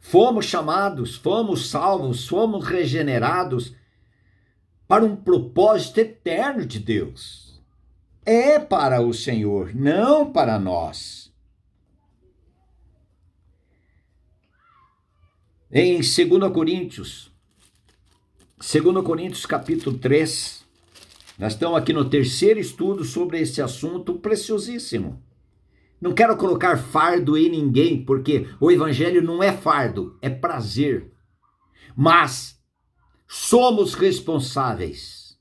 Fomos chamados, fomos salvos, fomos regenerados para um propósito eterno de Deus. É para o Senhor, não para nós. Em 2 Coríntios capítulo 3, nós estamos aqui no terceiro estudo sobre esse assunto preciosíssimo. Não quero colocar fardo em ninguém, porque o evangelho não é fardo, é prazer. Mas somos responsáveis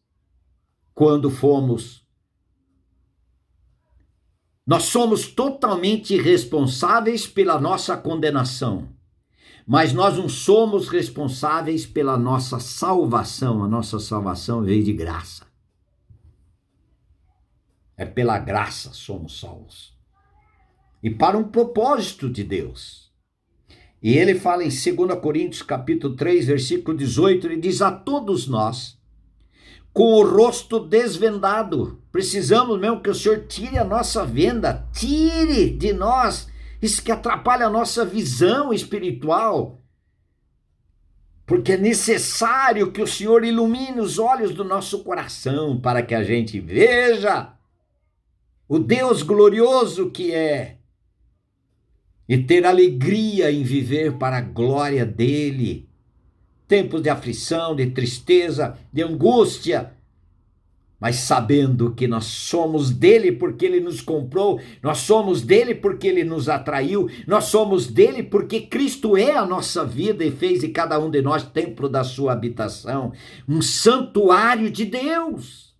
quando fomos. Nós somos totalmente responsáveis pela nossa condenação, mas nós não somos responsáveis pela nossa salvação. A nossa salvação veio de graça. É pela graça somos salvos. E para um propósito de Deus. E ele fala em 2 Coríntios capítulo 3, versículo 18, ele diz: a todos nós, com o rosto desvendado, precisamos mesmo que o Senhor tire a nossa venda, tire de nós isso que atrapalha a nossa visão espiritual, porque é necessário que o Senhor ilumine os olhos do nosso coração para que a gente veja o Deus glorioso que é, e ter alegria em viver para a glória dele. Tempos de aflição, de tristeza, de angústia, mas sabendo que nós somos dele porque ele nos comprou, nós somos dele porque ele nos atraiu, nós somos dele porque Cristo é a nossa vida e fez de cada um de nós templo da sua habitação, um santuário de Deus.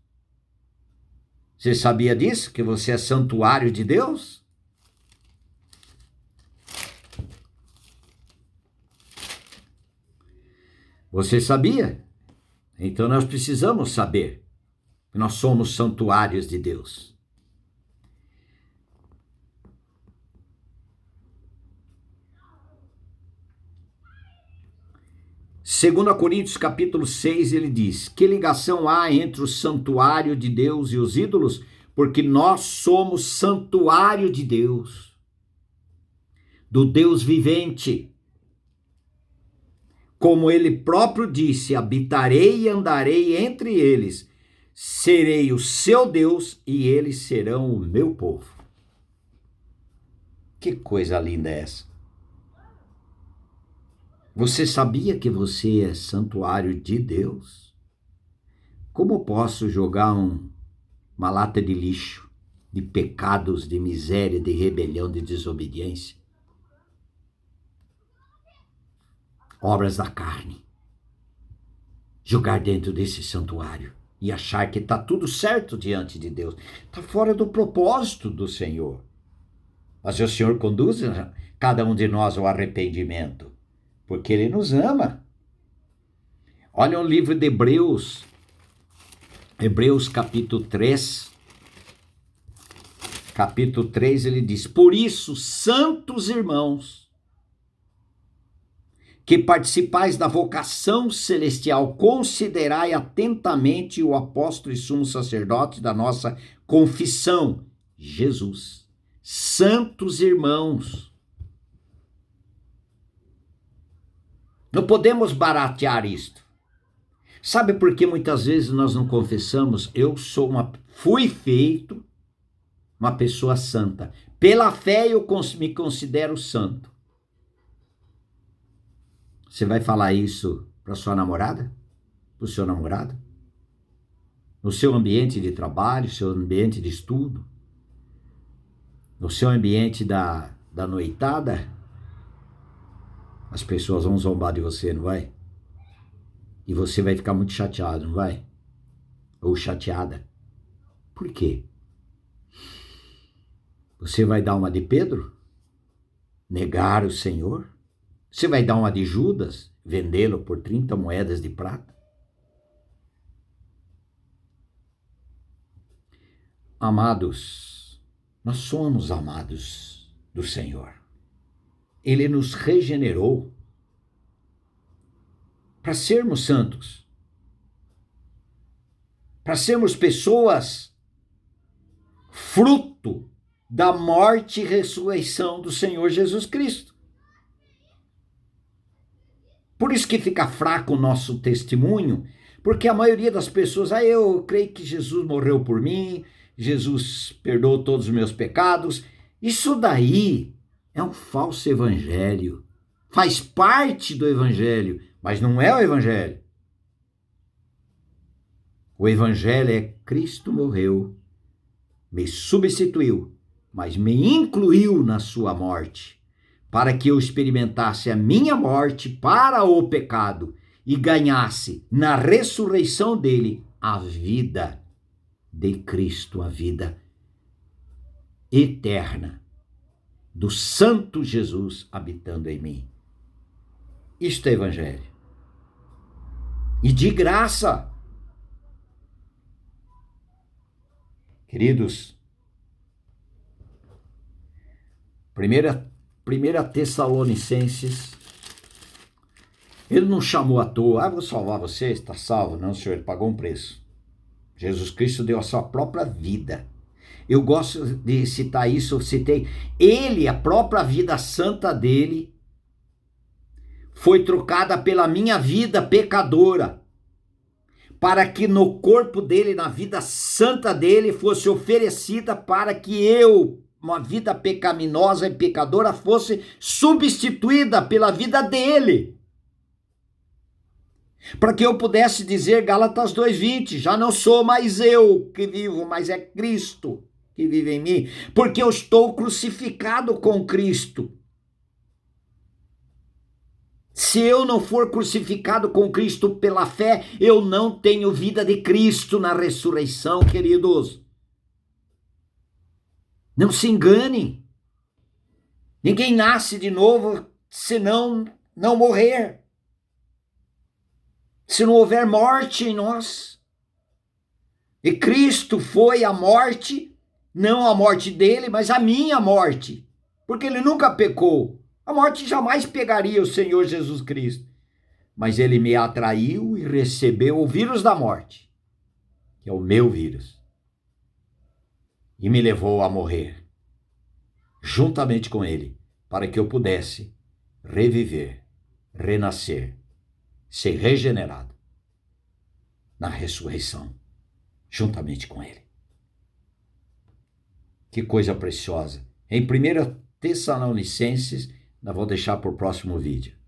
Você sabia disso? Que você é santuário de Deus? Você sabia? Então nós precisamos saber que nós somos santuários de Deus. Segundo Coríntios capítulo 6, ele diz: que ligação há entre o santuário de Deus e os ídolos? Porque nós somos santuário de Deus, do Deus vivente. Como ele próprio disse: habitarei e andarei entre eles, serei o seu Deus e eles serão o meu povo. Que coisa linda é essa? Você sabia que você é santuário de Deus? Como posso jogar uma lata de lixo, de pecados, de miséria, de rebelião, de desobediência? Obras da carne, jogar dentro desse santuário e achar que está tudo certo diante de Deus. Está fora do propósito do Senhor. Mas o Senhor conduz cada um de nós ao arrependimento, porque ele nos ama. Olha o livro de Hebreus capítulo 3. Capítulo 3, ele diz: por isso, santos irmãos, que participais da vocação celestial, considerai atentamente o apóstolo e sumo sacerdote da nossa confissão, Jesus. Santos irmãos. Não podemos baratear isto. Sabe por que muitas vezes nós não confessamos? Fui feito uma pessoa santa. Pela fé eu me considero santo. Você vai falar isso para sua namorada? Para o seu namorado? No seu ambiente de trabalho, seu ambiente de estudo? No seu ambiente da noitada? As pessoas vão zombar de você, não vai? E você vai ficar muito chateado, não vai? Ou chateada. Por quê? Você vai dar uma de Pedro? Negar o Senhor? Você vai dar uma de Judas, vendê-lo por 30 moedas de prata? Amados, nós somos amados do Senhor. Ele nos regenerou para sermos santos, para sermos pessoas fruto da morte e ressurreição do Senhor Jesus Cristo. Por isso que fica fraco o nosso testemunho, porque a maioria das pessoas, eu creio que Jesus morreu por mim, Jesus perdoou todos os meus pecados. Isso daí é um falso evangelho. Faz parte do evangelho, mas não é o evangelho. O evangelho é Cristo morreu, me substituiu, mas me incluiu na sua morte, para que eu experimentasse a minha morte para o pecado e ganhasse na ressurreição dele a vida de Cristo, a vida eterna do Santo Jesus habitando em mim. Isto é evangelho. E de graça. Queridos, 1 Tessalonicenses, ele não chamou à toa, vou salvar você, está salvo. Não, senhor, ele pagou um preço. Jesus Cristo deu a sua própria vida. Eu gosto de citar isso, eu citei. Ele, a própria vida santa dele, foi trocada pela minha vida pecadora, para que no corpo dele, na vida santa dele, fosse oferecida para que eu, uma vida pecaminosa e pecadora, fosse substituída pela vida dele. Para que eu pudesse dizer, Gálatas 2:20, já não sou mais eu que vivo, mas é Cristo que vive em mim, porque eu estou crucificado com Cristo. Se eu não for crucificado com Cristo pela fé, eu não tenho vida de Cristo na ressurreição, queridos. Não se engane. Ninguém nasce de novo se não morrer. Se não houver morte em nós. E Cristo foi a morte, não a morte dele, mas a minha morte. Porque ele nunca pecou. A morte jamais pegaria o Senhor Jesus Cristo. Mas ele me atraiu e recebeu o vírus da morte, que é o meu vírus. E me levou a morrer, juntamente com ele, para que eu pudesse reviver, renascer, ser regenerado na ressurreição, juntamente com ele. Que coisa preciosa. Em 1 Tessalonicenses, nós vamos deixar para o próximo vídeo.